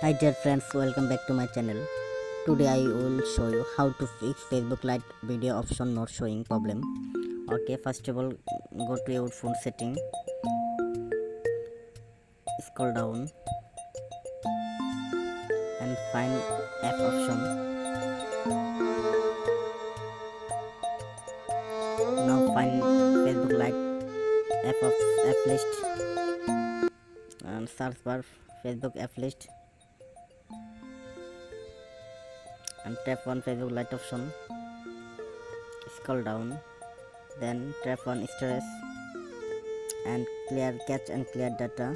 Hi dear friends, welcome back to my channel. Today I will show you how to fix Facebook Lite video option not showing problem. Okay, first of all go to your phone setting, scroll down and find app option. Now find Facebook Lite app list and search bar Facebook app list and tap on Facebook Lite option. Scroll down, then tap on storage and clear cache and clear data.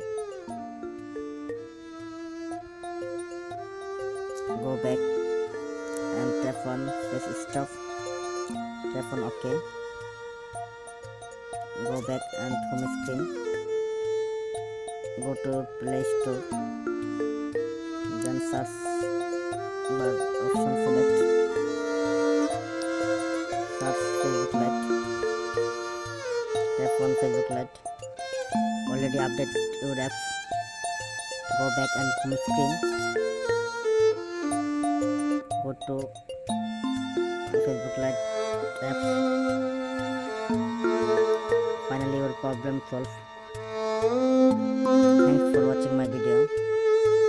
Go back and tap on press stop, tap on OK. Go back and home screen, go to Play Store, then search bar option select, search Facebook Lite, tap on Facebook Lite. Already update your apps, go back and home screen, go to Facebook Lite apps. Finally your problem solved. Thanks for watching my video.